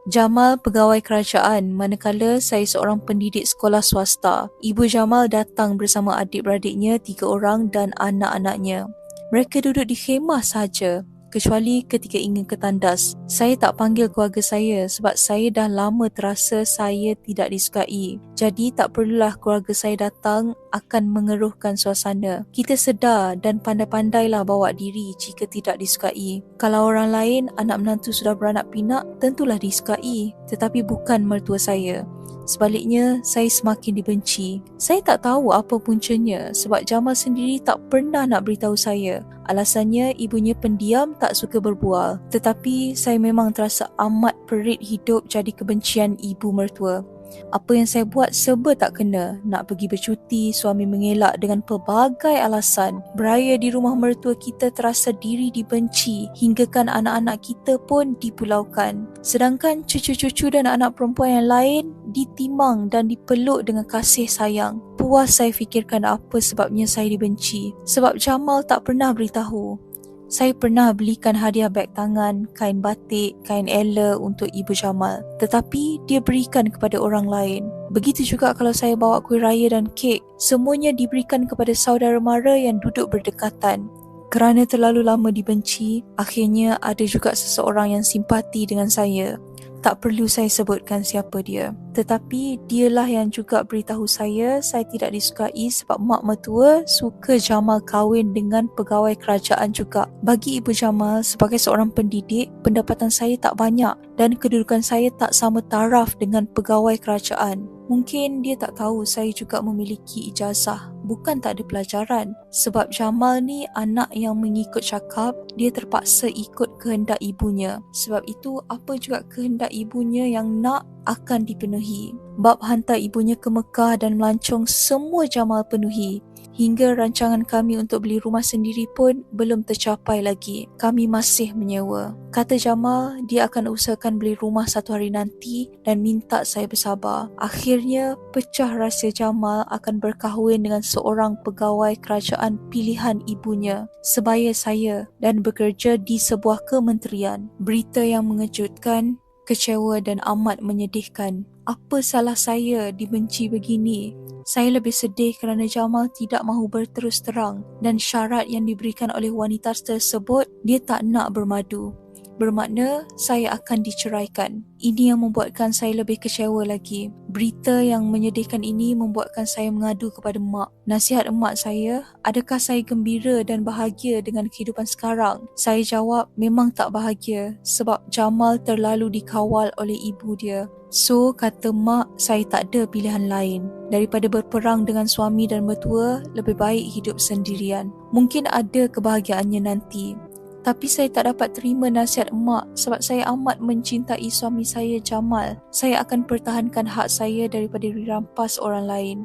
Jamal pegawai kerajaan, manakala saya seorang pendidik sekolah swasta. Ibu Jamal datang bersama adik-beradiknya 3 orang dan anak-anaknya. Mereka duduk di khemah sahaja, kecuali ketika ingin ke tandas. Saya tak panggil keluarga saya sebab saya dah lama terasa saya tidak disukai. Jadi tak perlulah keluarga saya datang akan mengeruhkan suasana. Kita sedar dan pandai-pandailah bawa diri jika tidak disukai. Kalau orang lain, anak menantu sudah beranak pinak, tentulah disukai. Tetapi bukan mertua saya. Sebaliknya, saya semakin dibenci. Saya tak tahu apa puncanya sebab Jamal sendiri tak pernah nak beritahu saya. Alasannya, ibunya pendiam, tak suka berbual. Tetapi, saya memang terasa amat perit hidup jadi kebencian ibu mertua. Apa yang saya buat serba tak kena. Nak pergi bercuti, suami mengelak dengan pelbagai alasan. Beraya di rumah mertua kita terasa diri dibenci, hinggakan anak-anak kita pun dipulaukan. Sedangkan cucu-cucu dan anak perempuan yang lain ditimang dan dipeluk dengan kasih sayang. Puas saya fikirkan apa sebabnya saya dibenci. Sebab Jamal tak pernah beritahu. Saya pernah belikan hadiah beg tangan, kain batik, kain ela untuk Ibu Jamal. Tetapi dia berikan kepada orang lain. Begitu juga kalau saya bawa kuih raya dan kek, semuanya diberikan kepada saudara mara yang duduk berdekatan. Kerana terlalu lama dibenci, akhirnya ada juga seseorang yang simpati dengan saya. Tak perlu saya sebutkan siapa dia. Tetapi dialah yang juga beritahu saya tidak disukai sebab mak mertua suka Jamal kahwin dengan pegawai kerajaan juga. Bagi Ibu Jamal sebagai seorang pendidik, pendapatan saya tak banyak dan kedudukan saya tak sama taraf dengan pegawai kerajaan. Mungkin dia tak tahu saya juga memiliki ijazah. Bukan tak ada pelajaran. Sebab Jamal ni anak yang mengikut cakap, dia terpaksa ikut kehendak ibunya. Sebab itu apa juga kehendak ibunya yang nak akan dipenuhi. Bab hantar ibunya ke Mekah dan melancong semua Jamal penuhi. Hingga rancangan kami untuk beli rumah sendiri pun belum tercapai lagi. Kami masih menyewa. Kata Jamal, dia akan usahakan beli rumah satu hari nanti dan minta saya bersabar. Akhirnya, pecah rahsia Jamal akan berkahwin dengan seorang pegawai kerajaan pilihan ibunya, sebaya saya, dan bekerja di sebuah kementerian. Berita yang mengejutkan, kecewa dan amat menyedihkan. Apa salah saya dibenci begini? Saya lebih sedih kerana Jamal tidak mahu berterus terang dan syarat yang diberikan oleh wanita tersebut, dia tak nak bermadu. Bermakna saya akan diceraikan. Ini yang membuatkan saya lebih kecewa lagi. Berita yang menyedihkan ini membuatkan saya mengadu kepada mak. Nasihat emak saya, adakah saya gembira dan bahagia dengan kehidupan sekarang? Saya jawab, memang tak bahagia sebab Jamal terlalu dikawal oleh ibu dia. So, kata mak, saya tak ada pilihan lain. Daripada berperang dengan suami dan mertua, lebih baik hidup sendirian. Mungkin ada kebahagiaannya nanti. Tapi saya tak dapat terima nasihat emak sebab saya amat mencintai suami saya Jamal. Saya akan pertahankan hak saya daripada dirampas orang lain,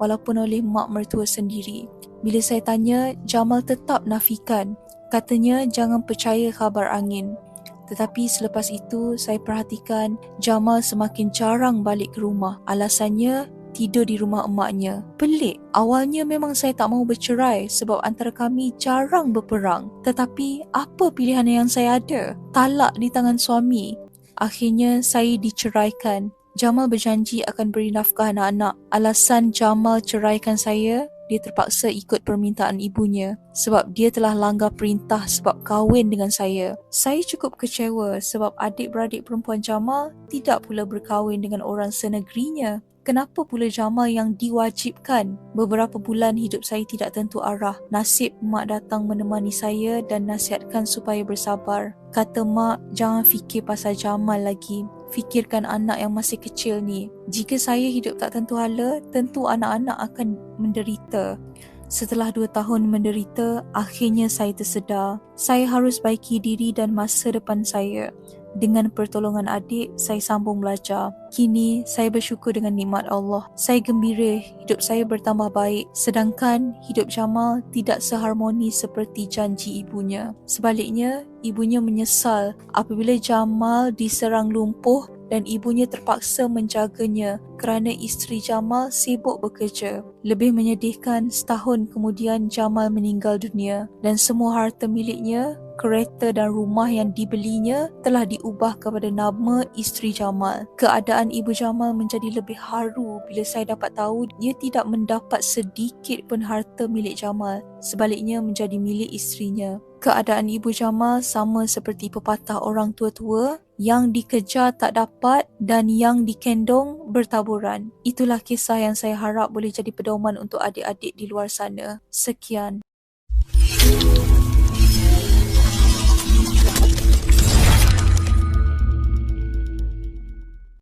walaupun oleh mak mertua sendiri. Bila saya tanya, Jamal tetap nafikan. Katanya jangan percaya khabar angin. Tetapi selepas itu, saya perhatikan Jamal semakin jarang balik ke rumah. Alasannya, tidur di rumah emaknya. Pelik, awalnya memang saya tak mahu bercerai sebab antara kami jarang berperang. Tetapi apa pilihan yang saya ada? Talak di tangan suami. Akhirnya saya diceraikan. Jamal berjanji akan beri nafkah anak-anak. Alasan Jamal ceraikan saya, dia terpaksa ikut permintaan ibunya sebab dia telah langgar perintah sebab kahwin dengan saya. Saya cukup kecewa sebab adik-beradik perempuan Jamal tidak pula berkahwin dengan orang senegerinya. Kenapa pula Jamal yang diwajibkan? Beberapa bulan hidup saya tidak tentu arah. Nasib mak datang menemani saya dan nasihatkan supaya bersabar. Kata mak, jangan fikir pasal Jamal lagi. Fikirkan anak yang masih kecil ni. Jika saya hidup tak tentu hala, tentu anak-anak akan menderita. Setelah 2 tahun menderita, akhirnya saya tersedar. Saya harus baiki diri dan masa depan saya. Dengan pertolongan adik, saya sambung belajar. Kini, saya bersyukur dengan nikmat Allah. Saya gembira hidup saya bertambah baik. Sedangkan hidup Jamal tidak seharmonis seperti janji ibunya. Sebaliknya, ibunya menyesal apabila Jamal diserang lumpuh dan ibunya terpaksa menjaganya kerana isteri Jamal sibuk bekerja. Lebih menyedihkan, setahun kemudian Jamal meninggal dunia dan semua harta miliknya, kereta dan rumah yang dibelinya telah diubah kepada nama isteri Jamal. Keadaan ibu Jamal menjadi lebih haru bila saya dapat tahu dia tidak mendapat sedikit pun harta milik Jamal, sebaliknya menjadi milik isterinya. Keadaan ibu Jamal sama seperti pepatah orang tua-tua, yang dikejar tak dapat dan yang dikendong bertaburan. Itulah kisah yang saya harap boleh jadi pedoman untuk adik-adik di luar sana. Sekian.